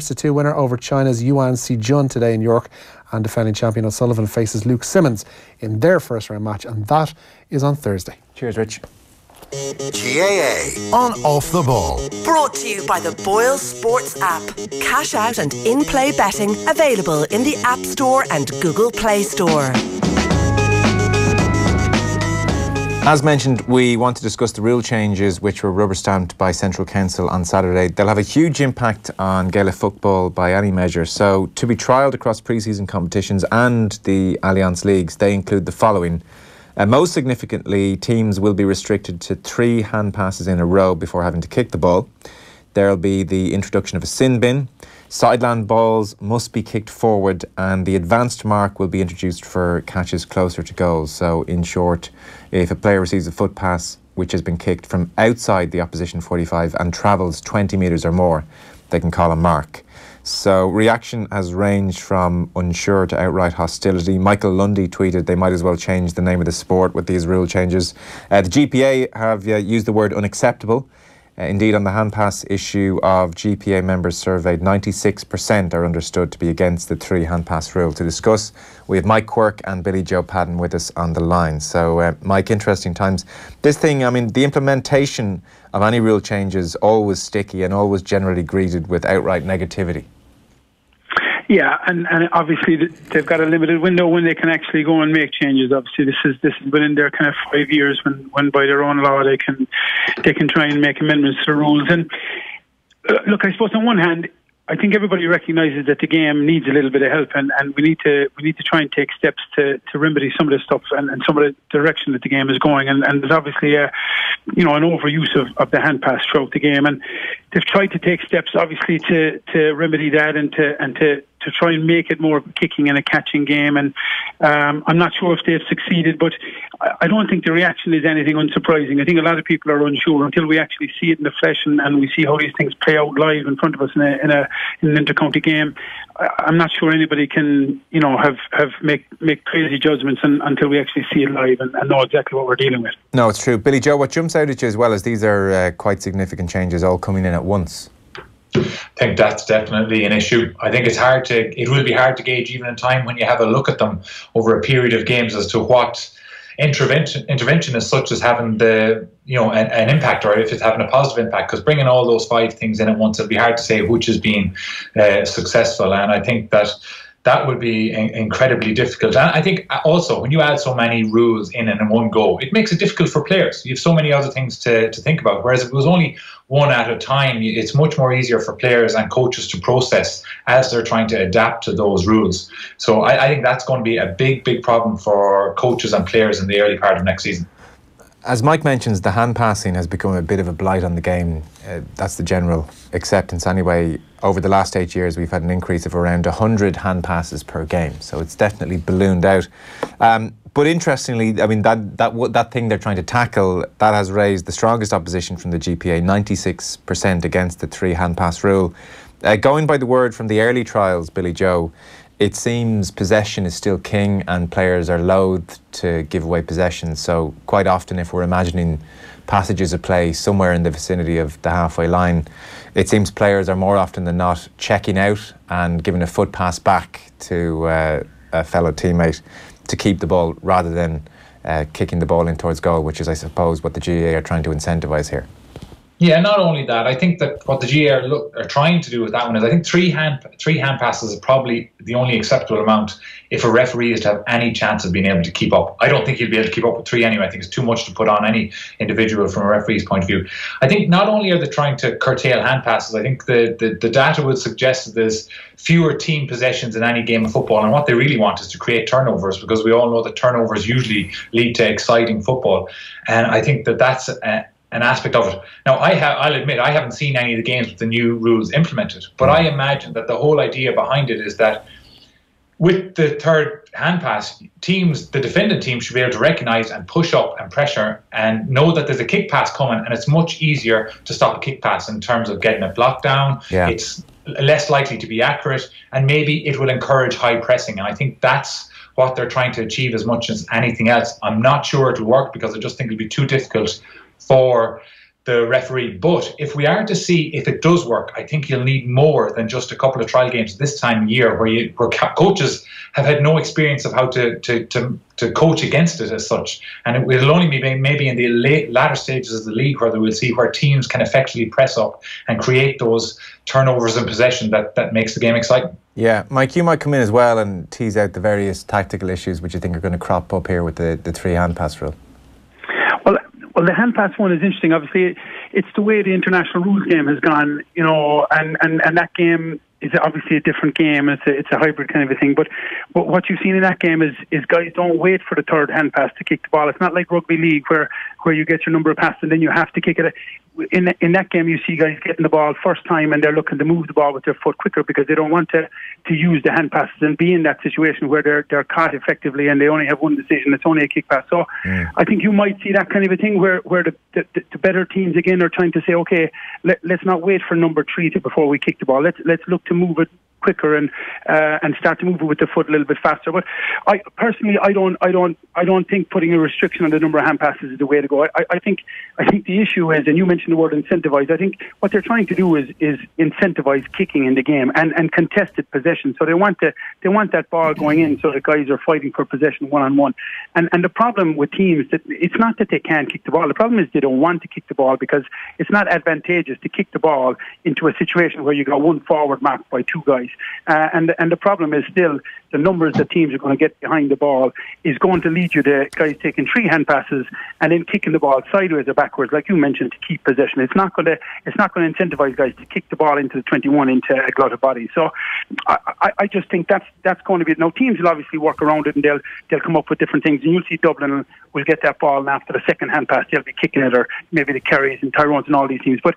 to 2 winner over China's Yuan Xijun today in York, and defending champion O'Sullivan faces Luke Simmons in their first round match, and that is on Thursday. Cheers, Rich. GAA on Off the Ball. Brought to you by the Boyle Sports app. Cash out and in-play betting available in the App Store and Google Play Store. As mentioned, we want to discuss the rule changes which were rubber stamped by Central Council on Saturday. They'll have a huge impact on Gaelic football by any measure. So, to be trialled across pre-season competitions and the Alliance Leagues, they include the following. Most significantly, teams will be restricted to 3 hand passes in a row before having to kick the ball. There'll be the introduction of a sin bin. Sideland balls must be kicked forward, and the advanced mark will be introduced for catches closer to goals. So, in short, if a player receives a foot pass which has been kicked from outside the opposition 45 and travels 20 metres or more, they can call a mark. So reaction has ranged from unsure to outright hostility. Michael Lundy tweeted they might as well change the name of the sport with these rule changes. The GPA have used the word unacceptable. Indeed, on the hand pass issue of GPA members surveyed, 96% are understood to be against the 3 hand pass rule. To discuss, we have Mike Quirke and Billy Joe Padden with us on the line. So, Mike, interesting times. This thing, I mean, the implementation of any rule change is always sticky and always generally greeted with outright negativity. Yeah, and obviously they've got a limited window when they can actually go and make changes. Obviously, this is within their kind of 5 years when by their own law they can try and make amendments to rules. And look, I suppose on one hand, I think everybody recognises that the game needs a little bit of help, and we need to try and take steps to remedy some of this stuff and some of the direction that the game is going. And there's obviously an overuse of the hand pass throughout the game, and they've tried to take steps obviously to remedy that and to try and make it more of a kicking and a catching game. And I'm not sure if they've succeeded, but I don't think the reaction is anything unsurprising. I think a lot of people are unsure until we actually see it in the flesh and we see how these things play out live in front of us in an inter-county game. I'm not sure anybody can, make crazy judgments until we actually see it live and know exactly what we're dealing with. No, it's true. Billy Joe, what jumps out at you as well is these are quite significant changes all coming in at once. I think that's definitely an issue. I think it will be hard to gauge even in time when you have a look at them over a period of games as to what intervention is such as having an impact, or if it's having a positive impact, because bringing all those 5 things in at once, it'll be hard to say which has been successful. And I think that would be incredibly difficult. And I think also when you add so many rules in one go, it makes it difficult for players. You have so many other things to think about. Whereas if it was only one at a time, it's much more easier for players and coaches to process as they're trying to adapt to those rules. So I think that's going to be a big, big problem for coaches and players in the early part of next season. As Mike mentions, the hand passing has become a bit of a blight on the game. That's the general acceptance anyway. Over the last 8 years, we've had an increase of around 100 hand passes per game. So it's definitely ballooned out. But interestingly, I mean, that thing they're trying to tackle, that has raised the strongest opposition from the GPA, 96% against the 3 hand pass rule. Going by the word from the early trials, Billy Joe, it seems possession is still king and players are loath to give away possession. So quite often, if we're imagining passages of play somewhere in the vicinity of the halfway line, it seems players are more often than not checking out and giving a foot pass back to a fellow teammate to keep the ball rather than kicking the ball in towards goal, which is, I suppose, what the GAA are trying to incentivise here. Yeah, not only that, I think that what the GAA are trying to do with that one is I think three hand passes is probably the only acceptable amount if a referee is to have any chance of being able to keep up. I don't think he'll be able to keep up with 3 anyway. I think it's too much to put on any individual from a referee's point of view. I think not only are they trying to curtail hand passes, I think the data would suggest that there's fewer team possessions in any game of football, and what they really want is to create turnovers, because we all know that turnovers usually lead to exciting football, and I think that that's an aspect of it. Now, I'll admit, I haven't seen any of the games with the new rules implemented, but I imagine that the whole idea behind it is that with the 3rd hand pass, the defendant team should be able to recognise and push up and pressure and know that there's a kick pass coming, and it's much easier to stop a kick pass in terms of getting it blocked down. Yeah. It's less likely to be accurate, and maybe it will encourage high pressing. And I think that's what they're trying to achieve as much as anything else. I'm not sure it will work, because I just think it'll be too difficult for the referee. But if we are to see if it does work, I think you'll need more than just a couple of trial games this time of year where coaches have had no experience of how to coach against it as such. And it will only be maybe in the latter stages of the league where we'll see where teams can effectively press up and create those turnovers in possession that makes the game exciting. Yeah, Mike, you might come in as well and tease out the various tactical issues which you think are going to crop up here with the three hand pass rule. Well, the hand pass one is interesting. Obviously, it's the way the international rules game has gone, you know, and that game is obviously a different game. It's a hybrid kind of a thing. But what you've seen in that game is guys don't wait for the third hand pass to kick the ball. It's not like rugby league where you get your number of passes and then you have to kick it. In that game, you see guys getting the ball first time and they're looking to move the ball with their foot quicker because they don't want to use the hand passes and be in that situation where they're caught effectively and they only have one decision. It's only a kick pass. So I think you might see that kind of a thing where the better teams again are trying to say, okay, let's not wait for number 3 before we kick the ball. Let's look to move it quicker and start to move it with the foot a little bit faster. But I don't think putting a restriction on the number of hand passes is the way to go. I think the issue is, and you mentioned the word incentivize. I think what they're trying to do is incentivize kicking in the game and contested possession. So they want that ball going in so the guys are fighting for possession one-on-one. And the problem with teams, that it's not that they can't kick the ball. The problem is they don't want to kick the ball because it's not advantageous to kick the ball into a situation where you got one forward marked by 2 guys. And the problem is still the numbers that teams are going to get behind the ball is going to lead you to guys taking 3 hand passes and then kicking the ball sideways or backwards, like you mentioned, to keep possession. It's not going to incentivize guys to kick the ball into the 21 into a glutted body. So I just think that's going to be. Now teams will obviously work around it and they'll come up with different things. And you'll see Dublin will get that ball and after the second hand pass they'll be kicking it, or maybe the Kerrys and Tyrones and all these teams. But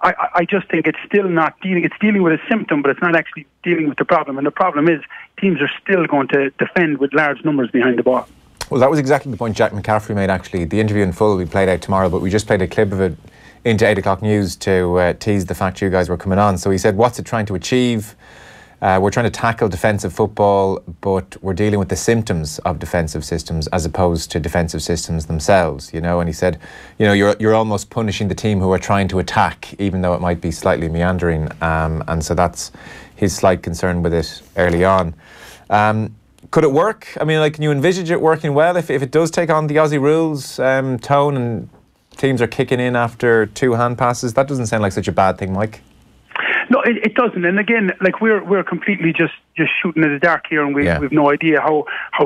I just think it's still not dealing. It's dealing with a symptom, but it's not actually dealing with the problem. And the problem is teams are still going to defend with large numbers behind the ball. Well, that was exactly the point Jack McCaffrey made, actually. The interview in full will be played out tomorrow, but we just played a clip of it into 8 o'clock news to tease the fact you guys were coming on. So he said, what's it trying to achieve? We're trying to tackle defensive football, but we're dealing with the symptoms of defensive systems as opposed to defensive systems themselves, you know. And he said, you know, you're almost punishing the team who are trying to attack, even though it might be slightly meandering. And so that's his slight concern with it early on. Could it work? I mean, like, can you envisage it working well if it does take on the Aussie rules tone and teams are kicking in after 2 hand passes? That doesn't sound like such a bad thing, Mike. No, it doesn't. And again, like we're completely just shooting in the dark here, and we've no idea how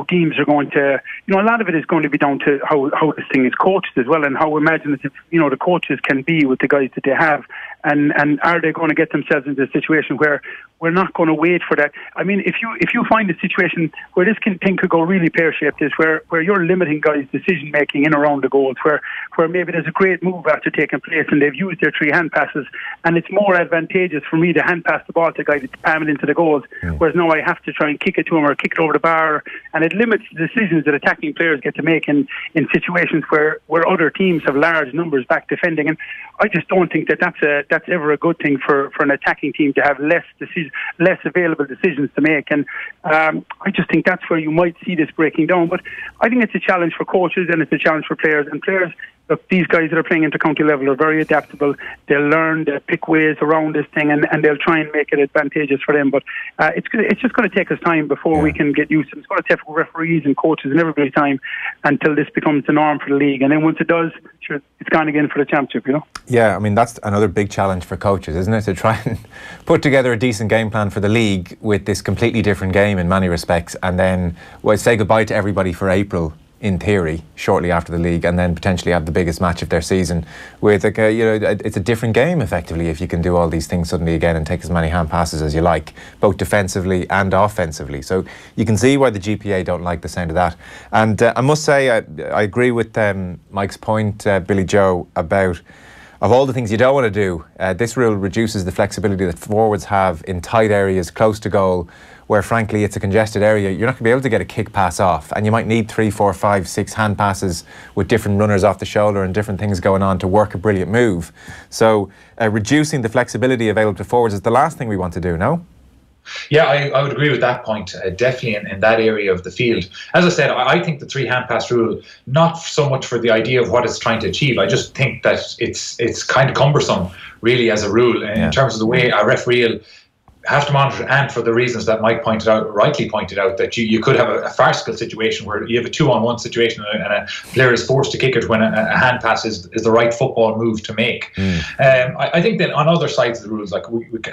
teams are going to. You know, a lot of it is going to be down to how this thing is coached as well, and how imaginative the coaches can be with the guys that they have, and are they going to get themselves into a situation where we're not going to wait for that? I mean, if you find a situation where this thing could go really pear-shaped, is where you're limiting guys' decision making in around the goals, where maybe there's a great move after taking place and they've used their 3 hand passes, and it's more advantageous for me to hand pass the ball to a guy to palm it into the goals, whereas now I have to try and kick it to him or kick it over the bar, and it limits the decisions that attacking players get to make in situations where other teams have large numbers back defending. And I just don't think that's ever a good thing for an attacking team to have less available decisions to make. And I just think that's where you might see this breaking down. But I think it's a challenge for coaches and it's a challenge for players. And players, look, these guys that are playing inter-county level are very adaptable. They'll learn, they'll pick ways around this thing, and they'll try and make it advantageous for them. But it's just going to take us time before we can get used to it. It's going to take referees and coaches and everybody's time until this becomes the norm for the league. And then once it does, sure, it's gone again for the championship, you know? Yeah, I mean, that's another big challenge for coaches, isn't it? To try and put together a decent game plan for the league with this completely different game in many respects, and then say goodbye to everybody for April, in theory, shortly after the league, and then potentially have the biggest match of their season with, like, it's a different game effectively if you can do all these things suddenly again and take as many hand passes as you like, both defensively and offensively. So you can see why the GPA don't like the sound of that. And I must say, I agree with Mike's point, Billy Joe, about of all the things you don't want to do, this rule reduces the flexibility that forwards have in tight areas close to goal, where frankly it's a congested area. You're not going to be able to get a kick pass off, and you might need 3, 4, 5, 6 hand passes with different runners off the shoulder and different things going on to work a brilliant move. So reducing the flexibility available to forwards is the last thing we want to do, no? Yeah, I would agree with that point, definitely in that area of the field. As I said, I think the three hand pass rule, not so much for the idea of what it's trying to achieve. I just think that it's kind of cumbersome, really, as a rule, in terms of the way a referee will have to monitor, and for the reasons that Mike rightly pointed out, that you could have a farcical situation where you have a 2-on-1 situation and a player is forced to kick it when a hand pass is the right football move to make. I think that on other sides of the rules, like look,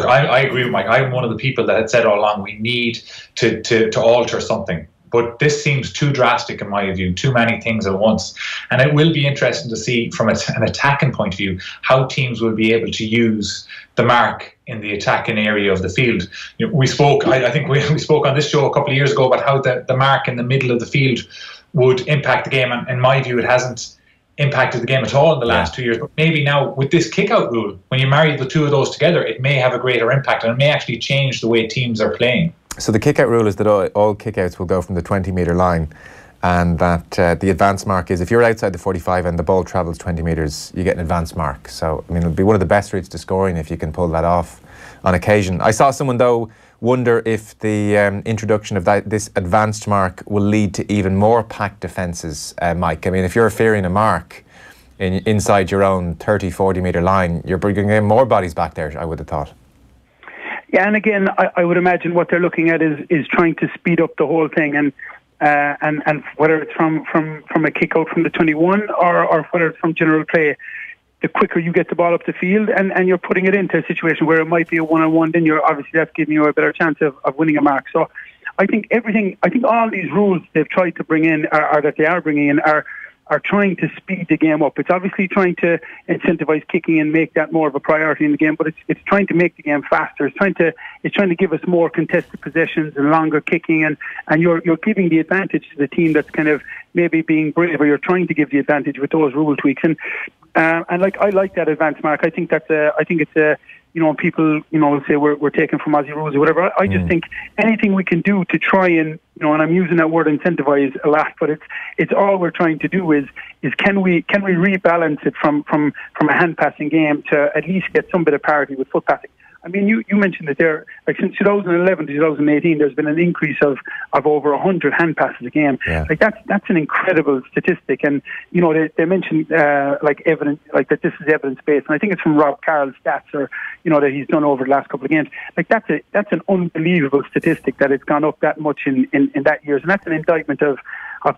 I agree with Mike. I'm one of the people that had said all along we need to alter something. But this seems too drastic in my view, too many things at once. And it will be interesting to see from an attacking point of view how teams will be able to use the mark in the attacking area of the field. We spoke, I think we spoke on this show a couple of years ago about how the mark in the middle of the field would impact the game. And in my view, it hasn't impacted the game at all in the last 2 years. But maybe now with this kick-out rule, when you marry the two of those together, it may have a greater impact and it may actually change the way teams are playing. So the kick-out rule is that all kick-outs will go from the 20-metre line, and that the advance mark is if you're outside the 45 and the ball travels 20 metres, you get an advance mark. So, I mean, it'll be one of the best routes to scoring if you can pull that off on occasion. I saw someone, though, wonder if the introduction of this advanced mark will lead to even more packed defences, Mike. I mean, if you're fearing a mark inside your own 30, 40-metre line, you're bringing in more bodies back there, I would have thought. Yeah, and again, I would imagine what they're looking at is trying to speed up the whole thing, and whether it's from a kick out from the 21 or whether it's from general play, the quicker you get the ball up the field and you're putting it into a situation where it might be a one-on-one, then that's giving you a better chance of winning a mark. So I think all these rules they've tried to bring in are that they are bringing in are trying to speed the game up. It's obviously trying to incentivize kicking and make that more of a priority in the game, but it's trying to make the game faster. It's trying to give us more contested possessions and longer kicking, and you're giving the advantage to the team that's kind of maybe being brave, or you're trying to give the advantage with those rule tweaks. And like I like that advanced mark. I think it's a people, say we're taking from Aussie rules or whatever. I just think anything we can do to try and, and I'm using that word incentivize a lot, but it's all we're trying to do is can we rebalance it from a hand passing game to at least get some bit of parity with foot passing. I mean, you mentioned that there, like since 2011 to 2018, there's been an increase of over 100 hand passes a game. Yeah. Like that's an incredible statistic, and they mentioned like evidence, like that this is evidence based, and I think it's from Rob Carroll's stats, or that he's done over the last couple of games. Like that's an unbelievable statistic that it's gone up that much in that years, and that's an indictment of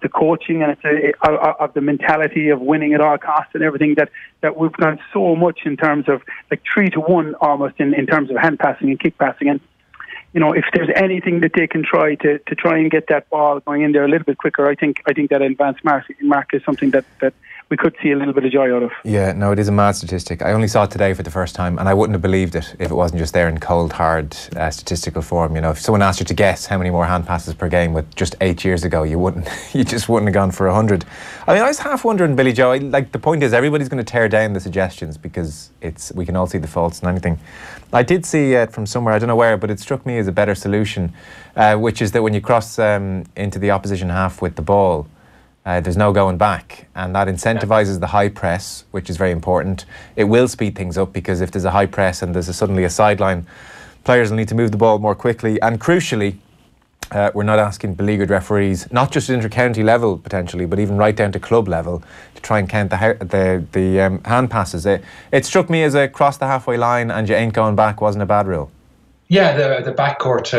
the coaching, and it's of the mentality of winning at all costs and everything, that we've gone so much in terms of like 3-1 almost in terms of hand passing and kick passing. And if there's anything that they can try to try and get that ball going in there a little bit quicker, I think that advanced mark is something that we could see a little bit of joy out of. Yeah, no, it is a mad statistic. I only saw it today for the first time, and I wouldn't have believed it if it wasn't just there in cold, hard statistical form. If someone asked you to guess how many more hand passes per game with just 8 years ago, you just wouldn't have gone for 100. I mean, I was half wondering, Billy Joe, like the point is everybody's going to tear down the suggestions because we can all see the faults in anything. I did see it from somewhere, I don't know where, but it struck me as a better solution, which is that when you cross into the opposition half with the ball, there's no going back, and that incentivises the high press, which is very important. It will speed things up because if there's a high press and there's suddenly a sideline, players will need to move the ball more quickly. And crucially, we're not asking beleaguered referees, not just at inter-county level potentially, but even right down to club level, to try and count the hand passes. It struck me as a cross the halfway line and you ain't going back wasn't a bad rule. Yeah, the backcourt,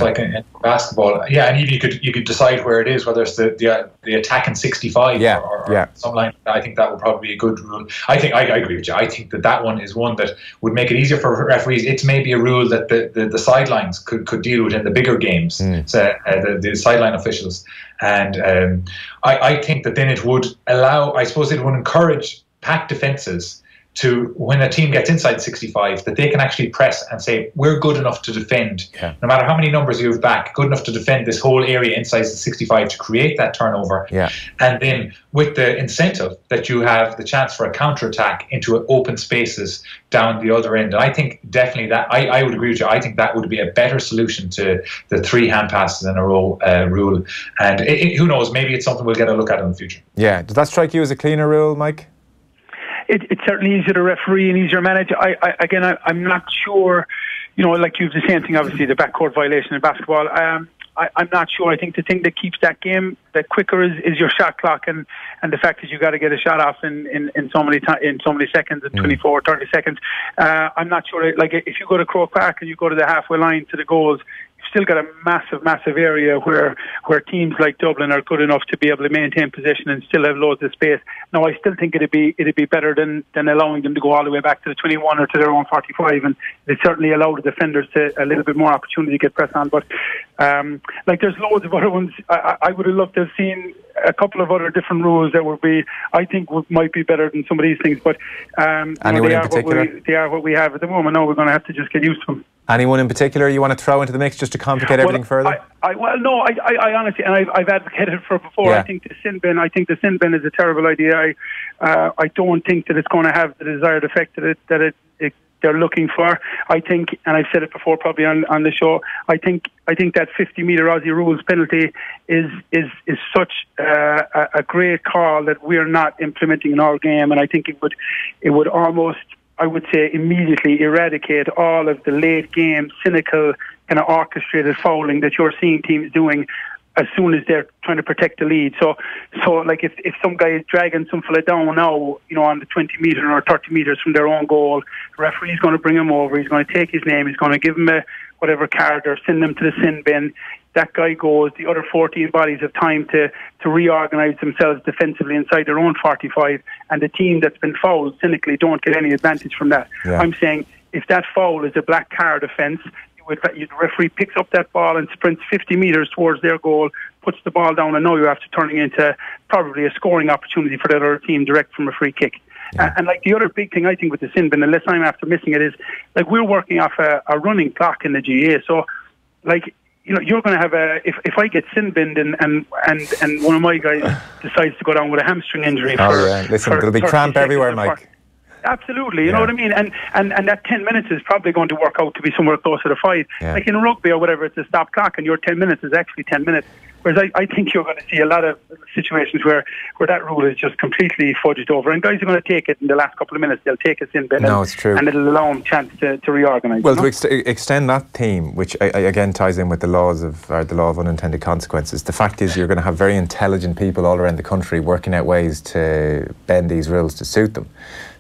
like in basketball. Yeah, and even you could decide where it is, whether it's the attacking 65 or something like that. I think that would probably be a good rule. I agree with you. I think that one is one that would make it easier for referees. It's maybe a rule that the sidelines could deal with in the bigger games, so, the sideline officials. And I think that then it would allow, I suppose it would encourage packed defences to, when a team gets inside 65, that they can actually press and say, we're good enough to defend, no matter how many numbers you have back, good enough to defend this whole area inside the 65 to create that turnover. Yeah. And then with the incentive that you have the chance for a counter-attack into open spaces down the other end. And I think definitely that, I would agree with you, I think that would be a better solution to the 3 hand passes in a row rule. And who knows, maybe it's something we'll get a look at in the future. Yeah. Does that strike you as a cleaner rule, Mike? It's certainly easier to referee and easier to manage. I'm not sure like you've the same thing, obviously, the backcourt violation in basketball. I'm not sure. I think the thing that keeps that game that quicker is your shot clock and the fact that you got to get a shot off in so many seconds, in 24, 30 seconds. I'm not sure. Like if you go to Croke Park and you go to the halfway line to the goals, you've still got a massive area where teams like Dublin are good enough to be able to maintain possession and still have loads of space. Now, I still think it'd be better than allowing them to go all the way back to the 21 or to their own 45, and it certainly allowed the defenders to a little bit more opportunity to get press on. But there's loads of other ones. I would have loved to have seen a couple of other different rules that might be better than some of these things. But they are what we have at the moment. Now we're going to have to just get used to them. Anyone in particular you want to throw into the mix just to complicate everything further? I honestly, and I've advocated for it before. Yeah. I think the sin bin is a terrible idea. I don't think that it's going to have the desired effect that they're looking for. I think, and I've said it before, probably on the show. I think that 50-meter Aussie rules penalty is such a great call that we're not implementing in our game, and I think it would almost, I would say, immediately eradicate all of the late game cynical kind of orchestrated fouling that you're seeing teams doing as soon as they're trying to protect the lead. So like if some guy is dragging some fella down now, on the 20 metre or 30 metres from their own goal, the referee's going to bring him over, he's going to take his name, he's going to give him a whatever card or send him to the sin bin. That guy goes, the other 14 bodies have time to reorganise themselves defensively inside their own 45, and the team that's been fouled cynically don't get any advantage from that. Yeah. I'm saying if that foul is a black card offence, the referee picks up that ball and sprints 50 metres towards their goal, puts the ball down, and now you have to turn it into probably a scoring opportunity for that other team direct from a free kick. Yeah. And like the other big thing I think with the sin bin, unless I'm after missing it, is like we're working off a running clock in the GAA. So like, you're going to have if I get sin binned and one of my guys decides to go down with a hamstring injury. There'll be cramp everywhere, Mike. Absolutely, you know what I mean? And that 10 minutes is probably going to work out to be somewhere closer to 5. Yeah. Like in rugby or whatever, it's a stop clock and your 10 minutes is actually 10 minutes. Whereas I think you're going to see a lot of situations where that rule is just completely fudged over, and guys are going to take it in the last couple of minutes. They'll take us in bin, it's true, and it'll allow them a chance to reorganise. Well, to extend that theme, which again ties in with the law of unintended consequences, the fact is you're going to have very intelligent people all around the country working out ways to bend these rules to suit them.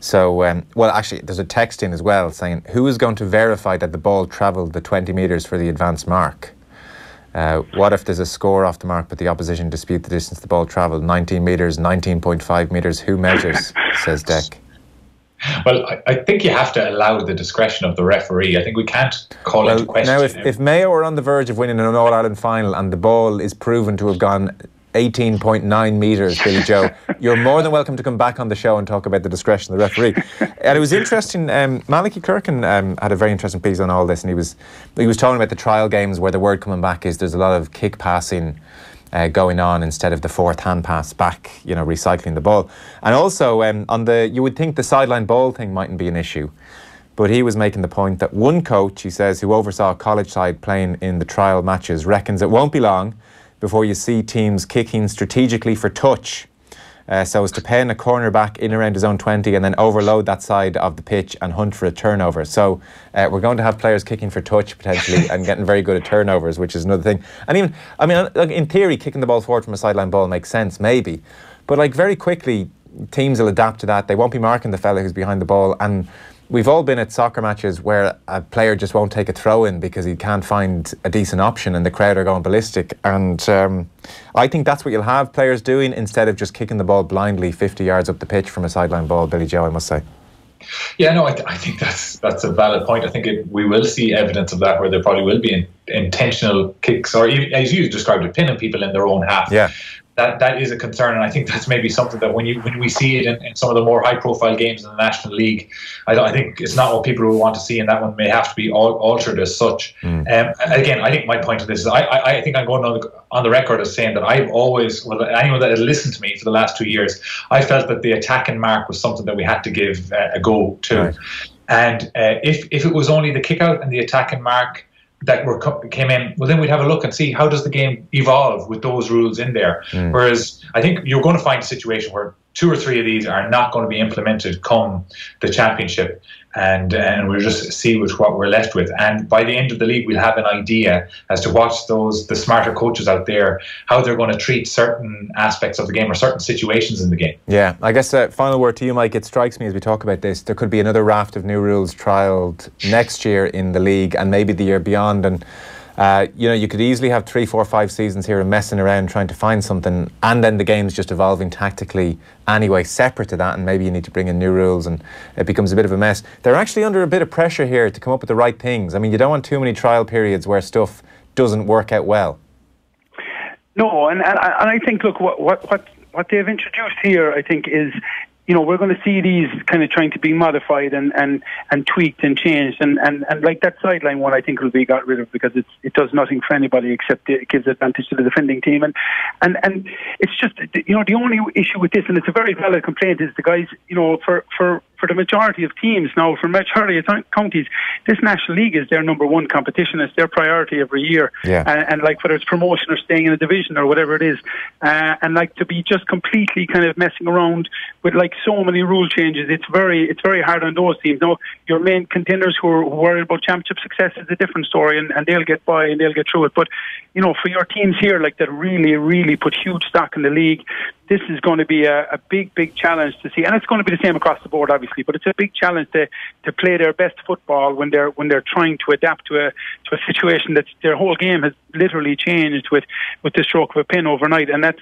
So, actually, there's a text in as well saying, who is going to verify that the ball travelled the 20 metres for the advanced mark? What if there's a score off the mark but the opposition dispute the distance the ball travelled? 19 metres, 19.5 metres, who measures? Says Deck. Well, I think you have to allow the discretion of the referee. I think we can't call into question. Now, if Mayo are on the verge of winning an All-Ireland final and the ball is proven to have gone 18.9 metres, Billy Joe, you're more than welcome to come back on the show and talk about the discretion of the referee. And it was interesting, Malachy Quirke had a very interesting piece on all this, and he was talking about the trial games where the word coming back is there's a lot of kick passing going on instead of the fourth hand pass back, recycling the ball. And also, you would think the sideline ball thing mightn't be an issue, but he was making the point that one coach, he says, who oversaw a college side playing in the trial matches, reckons it won't be long before you see teams kicking strategically for touch, so as to pen a corner back in around his own 20 and then overload that side of the pitch and hunt for a turnover. So we're going to have players kicking for touch potentially and getting very good at turnovers, which is another thing. And even, in theory, kicking the ball forward from a sideline ball makes sense, maybe. But very quickly, teams will adapt to that. They won't be marking the fella who's behind the ball. And we've all been at soccer matches where a player just won't take a throw in because he can't find a decent option and the crowd are going ballistic. And I think that's what you'll have players doing instead of just kicking the ball blindly 50 yards up the pitch from a sideline ball, Billy Joe, I must say. Yeah, no, I think that's a valid point. I think we will see evidence of that where there probably will be intentional kicks, or as you described it, pinning people in their own half. Yeah. That is a concern, and I think that's maybe something that when we see it in some of the more high-profile games in the National League, I think it's not what people will want to see, and that one may have to be altered as such. Again, I think my point of this is I think I'm going on the record as saying that I've always, anyone that has listened to me for the last 2 years, I felt that the attacking mark was something that we had to give a go to. Right. And if it was only the kick-out and the attacking mark that came in, well, then we'd have a look and see how does the game evolve with those rules in there. Whereas I think you're going to find a situation where 2 or 3 of these are not going to be implemented come the championship, and we'll just see what we're left with. And by the end of the league, we'll have an idea as to what the smarter coaches out there, how they're going to treat certain aspects of the game or certain situations in the game. Yeah, I guess final word to you, Mike. It strikes me as we talk about this, there could be another raft of new rules trialled next year in the league and maybe the year beyond. And you could easily have 3, 4, 5 seasons here and messing around trying to find something, and then the game's just evolving tactically anyway, separate to that, and maybe you need to bring in new rules and it becomes a bit of a mess. They're actually under a bit of pressure here to come up with the right things. I mean, you don't want too many trial periods where stuff doesn't work out well. No, and I think, look, what they've introduced here, I think, is, we're going to see these kind of trying to be modified and tweaked and changed, and like that sideline one, I think will be got rid of, because it does nothing for anybody except it gives advantage to the defending team, and it's just, the only issue with this, and it's a very valid complaint, is the guys, for the majority of teams now, for majority of counties, this National League is their number one competition. It's their priority every year. Yeah. And like, whether it's promotion or staying in a division or whatever it is, and like, to be just completely kind of messing around with like so many rule changes, it's very hard on those teams. Now, your main contenders who are worried about championship success is a different story, and they'll get by and they'll get through it. But for your teams here, like, that really put huge stock in the league, this is going to be a big challenge to see, and it's going to be the same across the board, obviously. But it's a big challenge to play their best football when they're trying to adapt to a situation that their whole game has literally changed with the stroke of a pen overnight, and that's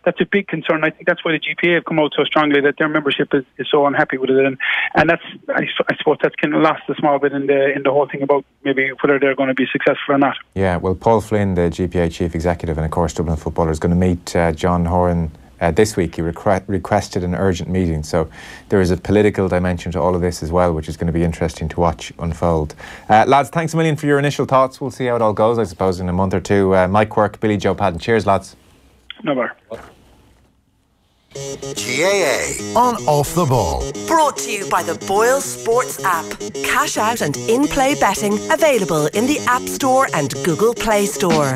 a big concern. I think that's why the GPA have come out so strongly, that their membership is so unhappy with it, and that's, I suppose that's kind of lost a small bit in the whole thing about maybe whether they're going to be successful or not. Yeah, well, Paul Flynn, the GPA chief executive, and of course Dublin footballer, is going to meet John Horan this week. He requested an urgent meeting, so there is a political dimension to all of this as well, which is going to be interesting to watch unfold. Lads, thanks a million for your initial thoughts. We'll see how it all goes, I suppose, in a month or two. Mike Quirke, Billy Joe Padden. Cheers, lads. No bother. GAA on Off the Ball. Brought to you by the Boyle Sports app. Cash out and in-play betting available in the App Store and Google Play Store.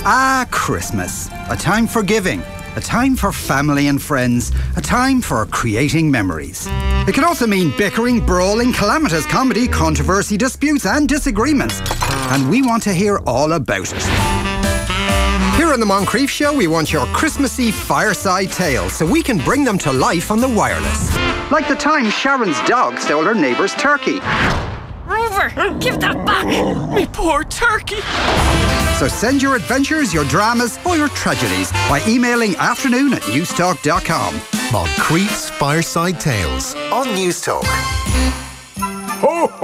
Ah, Christmas. A time for giving, a time for family and friends, a time for creating memories. It can also mean bickering, brawling, calamitous comedy, controversy, disputes and disagreements. And we want to hear all about it. Here on the Moncrief Show, we want your Christmassy fireside tales so we can bring them to life on the wireless. Like the time Sharon's dog stole her neighbour's turkey. Rover, give that back! Me poor turkey! So send your adventures, your dramas or your tragedies by emailing afternoon@newstalk.com. Moncrief's Fireside Tales on Newstalk. Ho, ho!